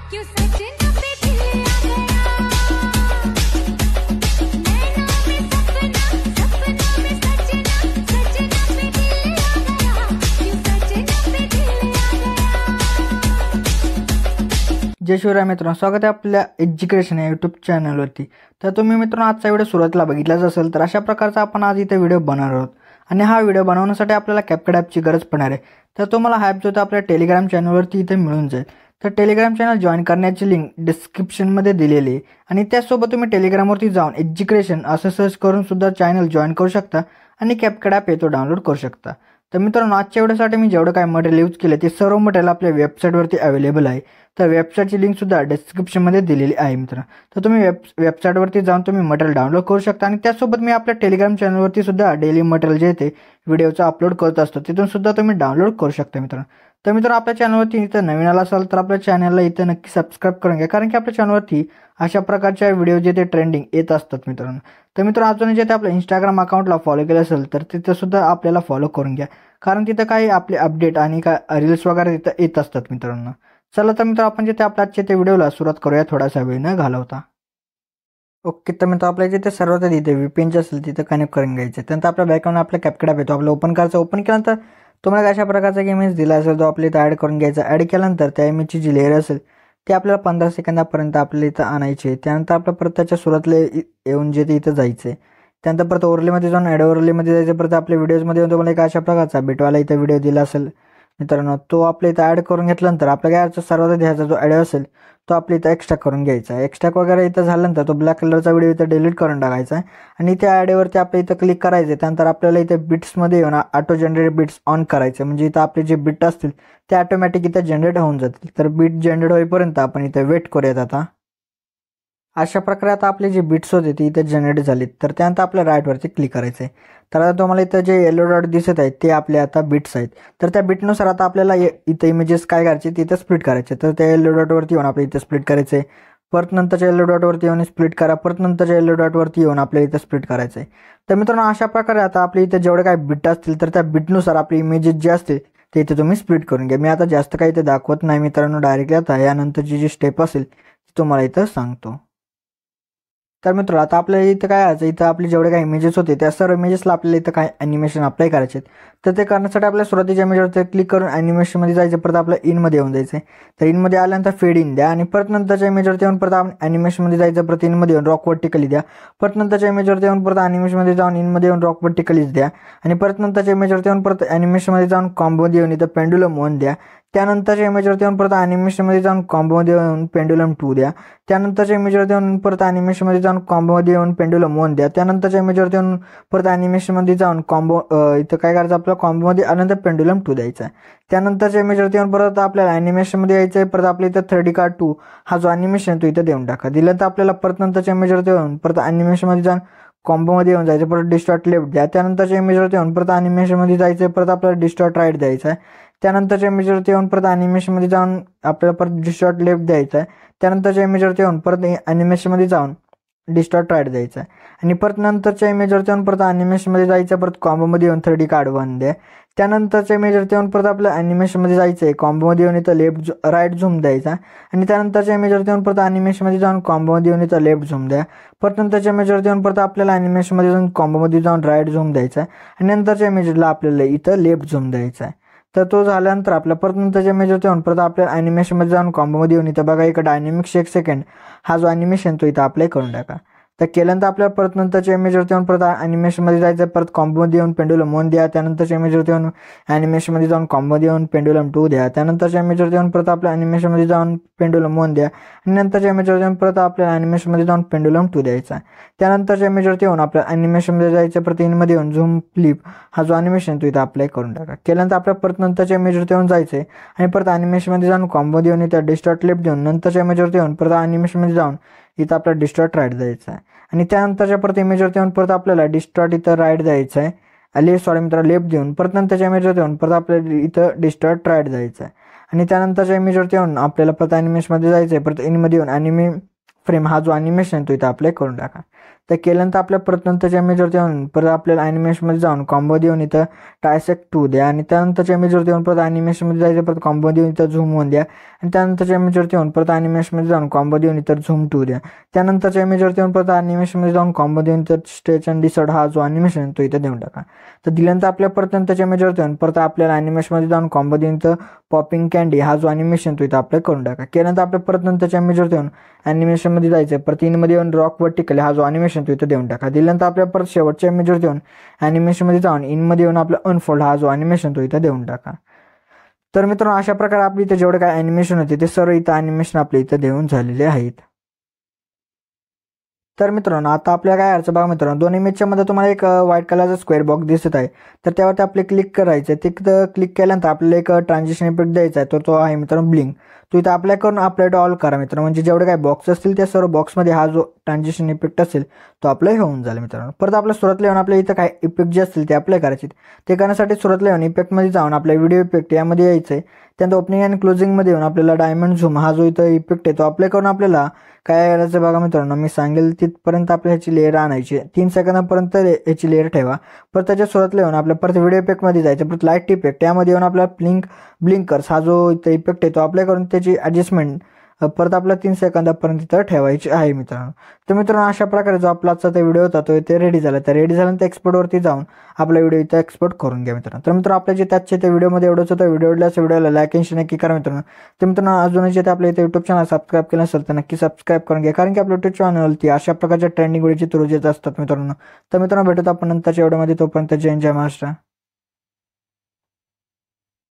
क्यों सजना पे दिल आ गया, नैनों में सपना, सपनों में सजना, सजना पे दिल आ गया, क्यों सजना पे दिल आ गया। जय शिवराय मित्रांनो, स्वागत आहे आपल्या एज्युकेशन या यूट्यूब चॅनलवरती। तर तुम्ही मित्रांनो आजचा व्हिडिओ सुरुवातीला बघितलाच असेल, तर अशा प्रकारचा आपण आज इथे व्हिडिओ बनवणार आहोत आणि हा व्हिडिओ बनवण्यासाठी आपल्याला कॅपकट ॲपची गरज पडणार आहे। तर तुम्हाला हा ॲप जो आपल्या टेलिग्राम चॅनलवरती इथे मिळून जाईल। तर टेलिग्राम चॅनल जॉईन करण्याची लिंक डिस्क्रिप्शनमध्ये दिलेली आहे आणि त्यासोबत तुम्ही टेलिग्रामवरती जाऊन एज्युकेशन असं सर्च करून सुद्धा चॅनल जॉईन करू शकता आणि कॅपकट ॲप येतो डाउनलोड करू शकता। तर मित्रांनो आजच्या व्हिडिओसाठी मी जेवढं काय मटेरियल यूज केलं ते सर्व मटेरियल आपल्या वेबसाईटवरती अवेलेबल आहे। तर वेबसाईटची लिंक सुद्धा डिस्क्रिप्शनमध्ये दिलेली आहे मित्रांनो। तर तुम्ही वेबसाईटवरती जाऊन तुम्ही मटेरियल डाउनलोड करू शकता आणि त्यासोबत मी आपल्या टेलिग्राम चॅनलवरती सुद्धा डेली मटेरियल जे ते व्हिडिओचं अपलोड करत असतो, तिथून सुद्धा तुम्ही डाउनलोड करू शकता मित्रांनो। तर मित्रांनो आपल्या चॅनलवरती इथं नवीन आला असाल तर आपल्या चॅनलला इथं नक्की सबस्क्राईब करून घ्या, कारण की आपल्या चॅनलवरती अशा प्रकारच्या व्हिडिओ जे ते ट्रेंडिंग येत असतात मित्रांनो। तर मित्रांनो अजून जे ते आपल्या इंस्टाग्राम अकाउंटला फॉलो केलं असेल तर तिथं सुद्धा आपल्याला फॉलो करून घ्या, कारण तिथं काही आपले अपडेट आणि काय रील्स वगैरे तिथं येत असतात मित्रांनो। चला तर मित्र आपण जे ते आपल्या आजच्या त्या व्हिडिओला सुरुवात करूया थोडासा वेळ न घालवता। ओके, तर मित्र आपल्या जिथे सर्वात तिथे VPN असेल तिथं कनेक्ट करून घ्यायचं। त्यानंतर आपल्या बॅकग्राऊंड आपल्या कॅपकट ॲप येतो, आपलं ओपन करायचं। ओपन केल्यानंतर तुम्हाला अशा प्रकारचा इमेज दिला असेल तो आपल्या इथं ॲड करून घ्यायचा। ॲड केल्यानंतर त्या इमेजची जी लेअर असेल ती आपल्याला 15 सेकंदापर्यंत आपल्याला इथं आणायची आहे। त्यानंतर आपल्या परत त्याच्या सुरुवातीला येऊन जे ते इथं जायचं आहे। त्यानंतर परत ओव्हरलेमध्ये जाऊन ॲड ओव्हरलेमध्ये जायचं। परत आपल्या व्हिडिओजमध्ये येऊन तुम्हाला एक अशा प्रकारचा बिटवाला इथं व्हिडिओ दिला असेल मित्रांनो, तो आपल्या इथं ॲड करून घेतल्यानंतर आपल्या काय सर्वात द्यायचा जो ॲड असेल तो आपल्या इथं एक्स्ट्रा करून घ्यायचा आहे। एक्स्ट्रा वगैरे इथं झाल्यानंतर तो ब्लॅक कलरचा व्हिडिओ इथं डिलीट करून टाकायचा आहे आणि त्या ॲडवरती आपल्या इथं क्लिक करायचं आहे। त्यानंतर आपल्याला इथं बिट्समध्ये येऊन ऑटो जनरेट बिट्स ऑन करायचं, म्हणजे इथं आपले जे बिट असतील ते ऑटोमॅटिक इथं जनरेट होऊन जातील। तर बिट जनरेट होईपर्यंत आपण इथं वेट करूयात। आता अशा प्रकारे आता आपले जे बिट्स होते ते इथे जनरेट झालेत। तर त्यानंतर आपल्या राईटवरती क्लिक करायचं आहे। तर आता तुम्हाला इथं जे येलो डॉट दिसत आहेत ते आपले आता बिट्स आहेत। तर त्या बिटनुसार आता आपल्याला इथं इमेजेस काय करायचे तिथं स्प्लिट करायचे। तर त्या येलो डॉटवरती येऊन आपल्या इथं स्प्लिट करायचं आहे। परत नंतरच्या येलो डॉटवरती येऊन स्प्लिट करा। परत नंतरच्या येलो डॉटवरती येऊन आपल्याला इथं स्प्लिट करायचं आहे। तर मित्रांनो अशा प्रकारे आता आपल्या इथं जेवढे काय बिट असतील तर त्या बिटनुसार आपले इमेजेस जे असतील ते इथे तुम्ही स्प्लिट करून घ्या। मी आता जास्त काही इथे दाखवत नाही मित्रांनो, डायरेक्टली आता यानंतरची जी स्टेप असेल ती तुम्हाला इथं सांगतो। तर मित्रांनो आता आपल्याला इथं काय आहे, इथं आपले जेवढे काही इमेजेस होते त्या सर्व इमेजेसला आपल्याला इथं काय ॲनिमेशन अप्लाय करायचे आहेत। तर ते करण्यासाठी आपल्या सुरुवातीच्या इमेजवरती क्लिक करून ॲनिमेशनमध्ये जायचं। परत आपलं इनमध्ये येऊन जायचं आहे। तर इनमध्ये आल्यानंतर फेड इन द्या आणि परत नंतरच्या इमेजवरती येऊन परत आपण ॲनिमेशनमध्ये जायचं। परत इनमध्ये येऊन रॉक वर्टिकली द्या। परत नंतरच्या इमेजवरती येऊन परत ॲनिमेशनमध्ये जाऊन इनमध्ये येऊन रॉक वर्टिकलीच द्या आणि परत नंतरच्या इमेजवरती येऊन परत ॲनिमेशनमध्ये जाऊन कॉम्बोमध्ये येऊन इथं पेंडुलम 1 द्या। त्यानंतरच्या इमेजवरती येऊन परत ॲनिमेशनमध्ये जाऊन कॉम्बोमध्ये येऊन पेंडुलम 2 द्या। त्यानंतरच्या इमेजवरती येऊन परत ॲनिमेशनमध्ये जाऊन कॉम्बोमध्ये येऊन पेंडुलम 1 द्या। त्यानंतरच्या इमेजवरती येऊन परत ॲनिमेशनमध्ये जाऊन इथं काय करायचं आपल्याला कॉम्बोमध्ये आल्यानंतर पेंडुलम 2 द्यायचा आहे। त्यानंतरच्या इमेजवरती येऊन परत आपल्याला ॲनिमेशनमध्ये यायचं आहे। परत आपल्या इथं 3D कार्ड 2 हा जो ॲनिमेशन तो इथं देऊन टाका। दिल्यानंतर आपल्याला परत नंतरच्या इमेजवरती येऊन परत ॲनिमेशनमध्ये जाऊन कॉम्बोमध्ये येऊन जायचं। परत डिस्टॉर्ट लेफ्ट द्या। त्यानंतरच्या इमेजवरती येऊन परत ॲनिमेशनमध्ये जायचं। परत आपल्याला डिस्टॉर्ट राईट द्यायचा आहे। त्यानंतरच्या इमेजवरती येऊन परत ॲनिमेशनमध्ये जाऊन आपल्याला परत डिस्टॉर्ट लेफ्ट द्यायचा आहे। त्यानंतरच्या इमेजवरती येऊन परत ॲनिमेशनमध्ये जाऊन डिस्टॉर्ट राईट द्यायचा आहे आणि परत नंतरच्या इमेजवरती येऊन परत ॲनिमेशनमध्ये जायचं। परत कॉम्बोमध्ये येऊन 3D कार्ड 1 द्या। त्यानंतरच्या इमेजवरती येऊन परत आपल्या ॲनिमेशनमध्ये जायचं आहे। कॉम्बोमध्ये येऊन इथं राईट झूम द्यायचा आणि त्यानंतरच्या इमेजवरती येऊन परत ॲनिमेशनमध्ये जाऊन कॉम्बोमध्ये येऊन इथं लेफ्ट झूम द्या। परत नंतरच्या इमेजवरती येऊन परत आपल्याला ॲनिमेशनमध्ये जाऊन कॉम्बोमध्ये जाऊन राईट झूम द्यायचा आहे आणि नंतरच्या इमेजला आपल्याला इथं लेफ्ट झूम द्यायचा आहे। तर तो झाल्यानंतर आपल्या परत नंतरच्या इमेजवरती येऊन परत आपल्या ॲनिमेशनमध्ये जाऊन कॉम्बोमध्ये येऊन इथं बघा इकडं डायनेमिक्स 1 सेकंड हा जो ॲनिमेशन तो इथं अप्लाय करून टाका। तर केल्यानंतर आपल्याला परत नंतरच्या इमेजवरती येऊन परत ॲनिमेशनमध्ये जायचं। परत कॉम्बोमध्ये येऊन पेंडुलम 1 द्या। त्यानंतरच्या इमेजवरती येऊन ॲनिमेशनमध्ये जाऊन कॉम्बोमध्ये येऊन पेंडुलम 2 द्या। त्यानंतरच्या इमेजवरती येऊन परत आपल्या ॲनिमेशनमध्ये जाऊन पेंडुलम 1 द्या आणि नंतरच्या इमेजवरती येऊन परत आपल्या ॲनिमेशनमध्ये जाऊन पेंडुलम 2 द्यायचा। त्यानंतरच्या इमेजवरती येऊन आपल्या ॲनिमेशनमध्ये जायचं। परत इनमध्ये येऊन झूम फ्लिप हा जो ॲनिमेशन तो इथं अप्लाय करून टाका। केल्यानंतर आपल्या परत नंतरच्या इमेजवरती येऊन जायचं आणि परत ॲनिमेशनमध्ये जाऊन कॉम्बोमध्ये येऊन इथं डिस्टॉर्ट लेफ्ट देऊन नंतरच्या इमेजवरती येऊन परत ॲनिमेशनमध्ये जाऊन इथं आपला डिस्टॉर्ट राईट द्यायचा आहे आणि त्यानंतरच्या परत इमेजवरती येऊन परत आपल्याला डिस्टॉर्ट इथं राईट द्यायचं आहे। लेफ्ट देऊन परत नंतरच्या इमेजवरती येऊन परत आपल्याला इथं डिस्टॉर्ट राईट द्यायचं आहे आणि त्यानंतरच्या इमेजवरती येऊन आपल्याला परत ॲनिमेशनमध्ये जायचं आहे। परत इनमध्ये येऊन ॲनिमे फ्रेम हा जो ॲनिमेशन तो इथं अप्लाय करून टाका। तर केल्यानंतर आपल्या परत नंतरच्या इमेजवरती येऊन परत आपल्याला ॲनिमेशनमध्ये जाऊन कॉम्बो देऊन इथं ट्रायसेक्ट 2 द्या आणि त्यानंतरच्या इमेजवरती येऊन परत ॲनिमेशनमध्ये जायचं, परत कॉम्बो देऊन इथं झूम 1 द्या आणि त्यानंतरच्या इमेजवरती येऊन परत ॲनिमेशनमध्ये जाऊन कॉम्बो देऊन इथं झूम 2 द्या. त्यानंतरच्या इमेजवरती येऊन परत ॲनिमेशनमध्ये जाऊन कॉम्बो देऊन तर स्ट्रेच अँड डिसॉर्ड हा जो ॲनिमेशन तो इथं देऊन टाका. तर दिल्यानंतर आपल्या परत नंतरच्या इमेजवरती येऊन परत आपल्याला ॲनिमेशनमध्ये जाऊन कॉम्बो देऊन तर पॉपिंग कॅन्डी हा जो ॲनिमेशन तो इथं अप्लाय करून टाका. केल्यानंतर आपल्या परत नंतरच्या इमेजवरती येऊन ॲनिमेशनमध्ये जायचं, परत इनमध्ये येऊन रॉक वर्टिकल हा जो ॲनिमेशन तो इथं देऊन टाका. दिल्यानंतर आपल्या परत शेवटच्या इमेजवरती येऊन ॲनिमेशनमध्ये जाऊन इनमध्ये येऊन आपला अनफोल्ड हा जो ॲनिमेशन तो इथं देऊन टाका. तर मित्रांनो अशा प्रकारे आपली इथे जेवढे काय ॲनिमेशन होते ते सर्व इथं ॲनिमेशन आपल्या इथं देऊन झालेले आहेत. तर मित्रांनो आता आपल्या काय अर्थ बघा मित्रांनो, दोन इमेजच्या मध्ये तुम्हाला एक व्हाईट कलरचा स्क्वेअर बॉक्स दिसत आहे. तर त्यावरती आपले क्लिक करायचं. तिथं क्लिक केल्यानंतर आपल्याला एक ट्रान्झिशन इफेक्ट द्यायचा आहे. तर तो आहे मित्रांनो ब्लिंक. तो इथं अप्लाय करून अप्लाय टू ऑल करा मित्रांनो, म्हणजे जेवढे काय बॉक्स असतील त्या सर्व बॉक्समध्ये हा जो ट्रान्झिशन इफेक्ट असेल तो अप्लाय होऊन जाईल मित्रांनो. परत आपल्या सुरुवातीला येऊन आपल्या इथं काय इफेक्ट जे असतील ते अप्लाय करायचे. ते करण्यासाठी सुरुवातीला येऊन इफेक्टमध्ये जाऊन आपल्या व्हिडिओ इफेक्ट यामध्ये यायचं आहे. त्यानंतर ओपनिंग आणि क्लोजिंगमध्ये येऊन आपल्याला डायमंड झूम हा जो इथं इफेक्ट आहे तो अप्लाय करून आपल्याला काय करायचं बघा मित्रांनो, मी सांगेल तिथपर्यंत आपल्या ह्याची लेअर आणायची. 3 सेकंदापर्यंत ह्याची लेअर ठेवा. परत त्याच्या सुरुवातीला येऊन आपल्या परत व्हिडिओ इफेक्टमध्ये जायचं. परत लाईट इफेक्ट यामध्ये येऊन आपला ब्लिंकर्स हा जो इथं इफेक्ट आहे तो अप्लाय करून त्याची ॲडजस्टमेंट परत आपला 3 सेकंदापर्यंत इथं ठेवायची आहे मित्रांनो. तर मित्रांनो अशा प्रकारे जो आपला आजचा व्हिडिओ होता तो इथे रेडी झाला. तर रेडी झाल्यानंतर एक्सपोर्टवरती जाऊन आपला व्हिडिओ इथं एक्सपोर्ट करून घ्या मित्रांनो. तर मित्रांनो आपल्या जे त्याचे त्या व्हिडिओमध्ये एवढंच होतं. व्हिडिओला लाईक आणि शेअर नक्की करा मित्रांनो. तर मित्रांनो अजूनही जे आपल्या इथे यूट्यूब चॅनल सबस्क्राईब केलं असेल तर नक्की सबस्क्राईब करून घ्या, कारण की आपल्या यूट्यूब चॅनलवरती अशा प्रकारच्या ट्रेंडिंग व्हिडिओची रोज येत असतात मित्रांनो. तर मित्रांनो भेटत आपण नंतरच्या व्हिडिओमध्ये. तोपर्यंत जय महाराष्ट्र.